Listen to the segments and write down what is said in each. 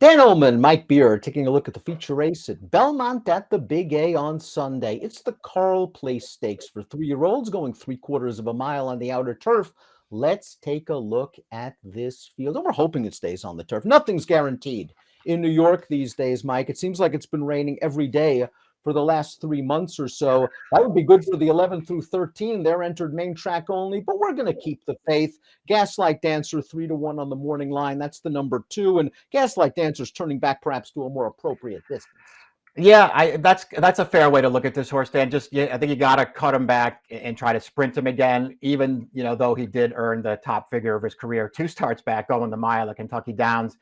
Dan Illman, Mike Beer, taking a look at the feature race at Belmont at the Big A on Sunday. It's the Carle Place Stakes for 3-year-olds going 3/4 of a mile on the outer turf. Let's take a look at this field. And we're hoping it stays on the turf. Nothing's guaranteed in New York these days, Mike. It seems like it's been raining every day for the last 3 months or so. That would be good for the 11 through 13. They're entered main track only, but we're going to keep the faith. Gaslight Dancer 3-1 on the morning line. That's the number 2. And Gaslight Dancer's turning back perhaps to a more appropriate distance. Yeah, that's a fair way to look at this horse, Dan. I think you got to cut him back and try to sprint him again. Even though he did earn the top figure of his career 2 starts back, going the mile at Kentucky Downs,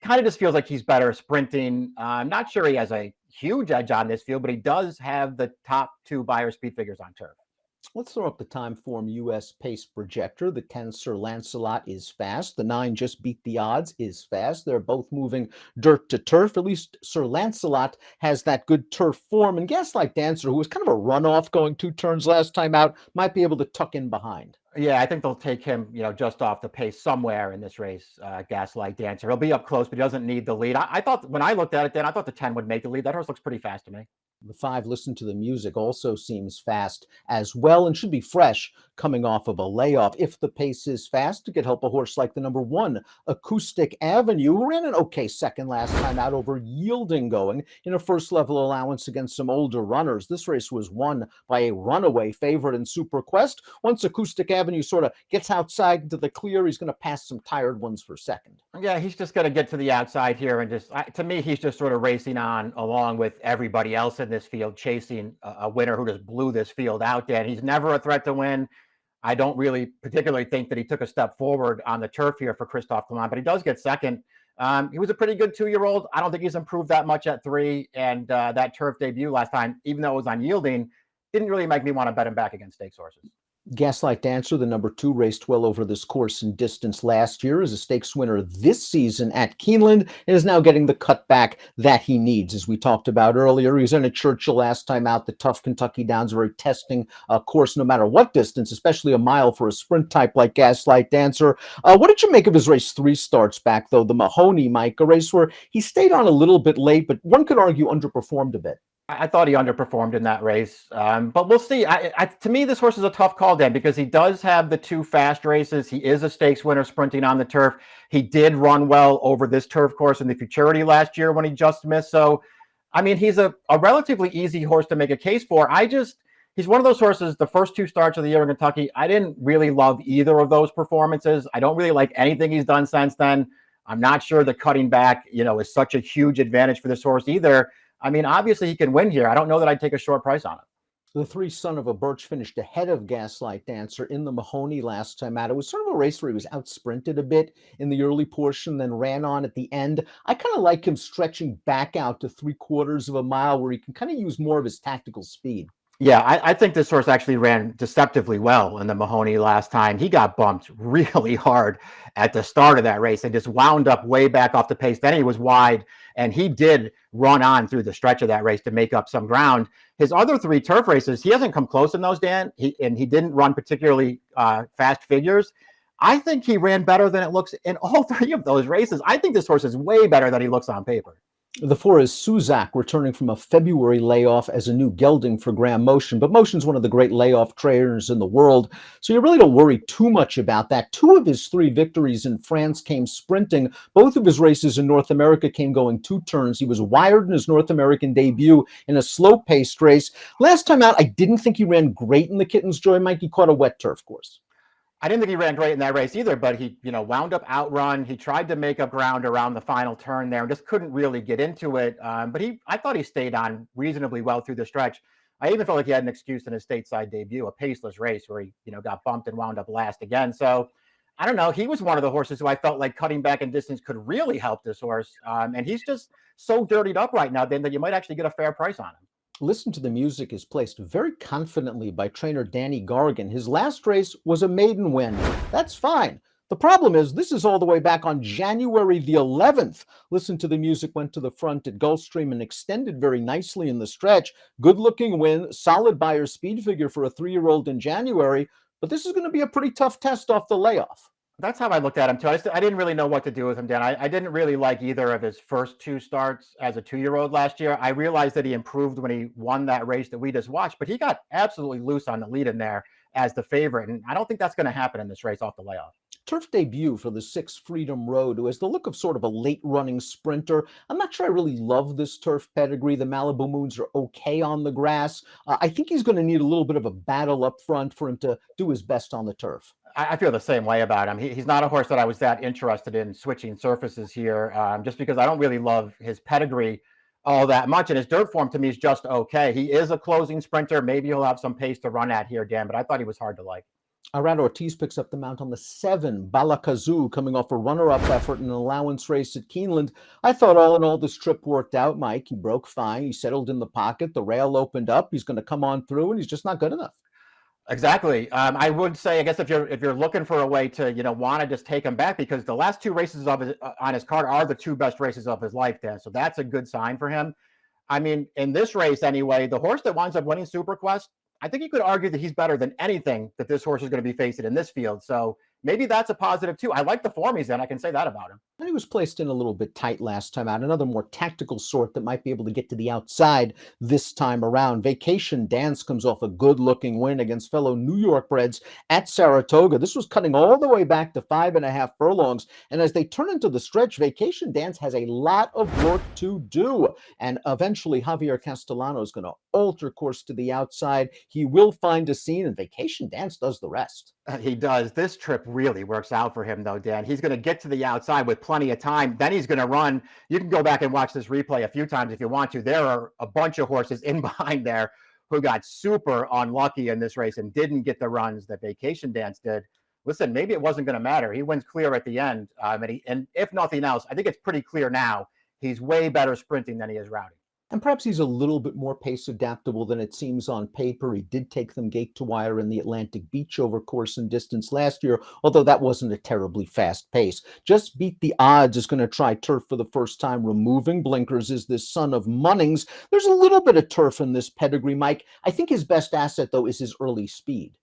kind of just feels like he's better sprinting. I'm not sure he has a huge edge on this field, but he does have the top 2 Beyer speed figures on turf. Let's throw up the time form US pace projector. The 10 Sir Lancelot is fast. The 9 Just Beat the Odds is fast. They're both moving dirt to turf. At least Sir Lancelot has that good turf form. And Gaslight Dancer, who was kind of a runoff going 2 turns last time out, might be able to tuck in behind. Yeah, I think they'll take him, just off the pace somewhere in this race. Gaslight Dancer. He'll be up close, but he doesn't need the lead. I thought when I looked at it, Dan, I thought the 10 would make the lead. That horse looks pretty fast to me. The 5 Listen to the Music also seems fast as well and should be fresh coming off of a layoff. If the pace is fast, it could help a horse like the number 1 Acoustic Avenue, who ran an okay second last time out over Yielding Going in a first level allowance against some older runners. This race was won by a runaway favorite in Super Quest. Once Acoustic Avenue sort of gets outside into the clear, he's going to pass some tired ones for second. Yeah, he's just going to get to the outside here and to me, he's just sort of racing on along with everybody else in this field, chasing a winner who just blew this field out, Dan. He's never a threat to win. I don't really particularly think that he took a step forward on the turf here for Christophe Clement, but he does get second. He was a pretty good 2-year-old. I don't think he's improved that much at 3, and that turf debut last time, even though it was on Yielding, didn't really make me want to bet him back against stakes horses. Gaslight Dancer, the number 2, raced well over this course in distance last year, is a stakes winner this season at Keeneland and is now getting the cutback that he needs. As we talked about earlier, he was in a Churchill last time out. The tough Kentucky Downs, very testing course no matter what distance, especially a mile for a sprint type like Gaslight Dancer. What did you make of his race 3 starts back, though? The Mahoney, Mike, a race where he stayed on a little bit late, but one could argue underperformed a bit. I thought he underperformed in that race, but we'll see. To me, this horse is a tough call, Dan, because he does have the 2 fast races. He is a stakes winner sprinting on the turf. He did run well over this turf course in the Futurity last year when he just missed. So, I mean, he's a relatively easy horse to make a case for. He's one of those horses, the first 2 starts of the year in Kentucky, I didn't really love either of those performances. I don't really like anything he's done since then. I'm not sure the cutting back, is such a huge advantage for this horse either. I mean, obviously he can win here. I don't know that I'd take a short price on him. The 3 Son of a Birch finished ahead of Gaslight Dancer in the Mahoney last time out. It was sort of a race where he was out-sprinted a bit in the early portion, then ran on at the end. I kind of like him stretching back out to 3/4 of a mile where he can kind of use more of his tactical speed. Yeah, I think this horse actually ran deceptively well in the Mahoney last time. He got bumped really hard at the start of that race and just wound up way back off the pace. Then he was wide, and he did run on through the stretch of that race to make up some ground. His other 3 turf races, he hasn't come close in those, Dan. He didn't run particularly fast figures. I think he ran better than it looks in all 3 of those races. I think this horse is way better than he looks on paper. The 4 is Suzak, returning from a February layoff as a new gelding for Graham Motion. But Motion's one of the great layoff trainers in the world, so you really don't worry too much about that. 2 of his 3 victories in France came sprinting. Both of his races in North America came going 2 turns. He was wired in his North American debut in a slow-paced race. Last time out, I didn't think he ran great in the Kitten's Joy, Mike. He caught a wet turf course. I didn't think he ran great in that race either, but he, wound up outrun. He tried to make up ground around the final turn there and just couldn't really get into it. But I thought he stayed on reasonably well through the stretch. I even felt like he had an excuse in his stateside debut, a paceless race where he, got bumped and wound up last again. So I don't know. He was one of the horses who I felt like cutting back in distance could really help this horse. And he's just so dirtied up right now, then, that you might actually get a fair price on him. Listen to the Music is placed very confidently by trainer Danny Gargan. His last race was a maiden win. That's fine. The problem is this is all the way back on January the 11th. Listen to the Music went to the front at Gulfstream and extended very nicely in the stretch. Good-looking win, solid Beyer speed figure for a 3-year-old in January, but this is going to be a pretty tough test off the layoff. That's how I looked at him too. I didn't really know what to do with him, Dan. I didn't really like either of his first two starts as a 2-year-old last year. I realized that he improved when he won that race that we just watched, but he got absolutely loose on the lead in there as the favorite. And I don't think that's going to happen in this race off the layoff. Turf debut for the 6 Freedom Road, who has the look of sort of a late running sprinter. I'm not sure I really love this turf pedigree. The Malibu Moons are okay on the grass. I think he's going to need a little bit of a battle up front for him to do his best on the turf. I feel the same way about him. He's not a horse that I was that interested in switching surfaces here, just because I don't really love his pedigree all that much. And his dirt form to me is just okay. He is a closing sprinter. Maybe he'll have some pace to run at here, Dan, but I thought he was hard to like. Arad Ortiz picks up the mount on the 7 Balakazoo, coming off a runner-up effort in an allowance race at Keeneland. I thought all in all this trip worked out, Mike. He broke fine. He settled in the pocket. The rail opened up. He's going to come on through, and he's just not good enough. Exactly. I would say, I guess if you're looking for a way to want to just take him back, because the last 2 races of his, on his card are the 2 best races of his life, Dan. So that's a good sign for him. I mean, in this race anyway, the horse that winds up winning Superquest, I think you could argue that he's better than anything that this horse is going to be facing in this field. So maybe that's a positive too. I like the form he's in. I can say that about him. And he was placed in a little bit tight last time out. Another more tactical sort that might be able to get to the outside this time around. Vacation Dance comes off a good-looking win against fellow New York breds at Saratoga. This was cutting all the way back to 5.5 furlongs. And as they turn into the stretch, Vacation Dance has a lot of work to do. And eventually, Javier Castellano is going to alter course to the outside. He will find a scene, and Vacation Dance does the rest. He does. This trip really works out for him, though, Dan. He's going to get to the outside with plenty of time. Then he's going to run. You can go back and watch this replay a few times if you want to. There are a bunch of horses in behind there who got super unlucky in this race and didn't get the runs that Vacation Dance did. Listen, maybe it wasn't going to matter. He wins clear at the end. And if nothing else, I think it's pretty clear now he's way better sprinting than he is routing. And perhaps he's a little bit more pace adaptable than it seems on paper. He did take them gate to wire in the Atlantic Beach over course and distance last year, although that wasn't a terribly fast pace. Just Beat the Odds is going to try turf for the first time, removing blinkers, is this son of Munnings. There's a little bit of turf in this pedigree, Mike. I think his best asset, though, is his early speed.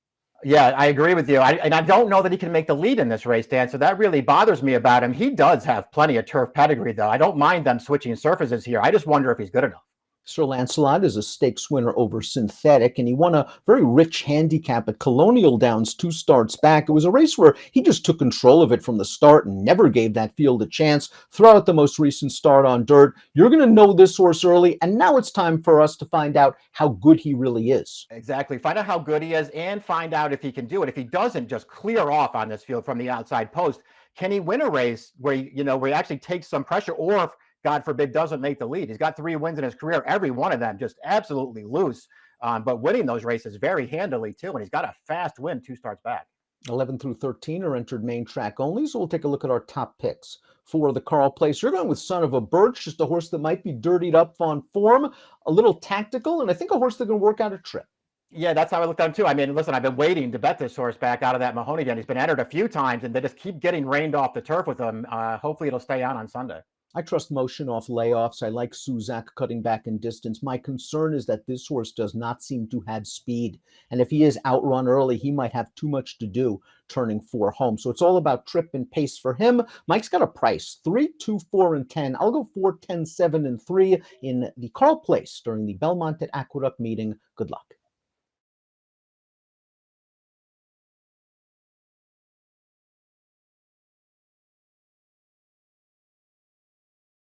Yeah, I agree with you. And I don't know that he can make the lead in this race, Dan. So that really bothers me about him. He does have plenty of turf pedigree, though. I don't mind them switching surfaces here. I just wonder if he's good enough. Sir Lancelot is a stakes winner over Synthetic, and he won a very rich handicap at Colonial Downs 2 starts back. It was a race where he just took control of it from the start and never gave that field a chance. Throughout the most recent start on dirt, you're going to know this horse early, and now it's time for us to find out how good he really is. Exactly. Find out how good he is and find out if he can do it. If he doesn't just clear off on this field from the outside post, can he win a race where he actually takes some pressure, or if God forbid, doesn't make the lead? He's got 3 wins in his career, every one of them just absolutely loose, but winning those races very handily too. And he's got a fast win 2 starts back. 11 through 13 are entered main track only, so we'll take a look at our top picks. For the Carle Place, you're going with Son of a Birch, just a horse that might be dirtied up on form, a little tactical, and I think a horse that can work out a trip. Yeah, that's how I looked at him too. I mean, listen, I've been waiting to bet this horse back out of that Mahoney den. He's been entered a few times, and they just keep getting rained off the turf with him. Hopefully it'll stay on Sunday. I trust motion off layoffs. I like Suzak cutting back in distance. My concern is that this horse does not seem to have speed. And if he is outrun early, he might have too much to do turning 4 home. So it's all about trip and pace for him. Mike's got a price, 3, 2, 4, and 10. I'll go 4, 10, 7, and 3 in the Carle Place during the Belmont at Aqueduct meeting. Good luck.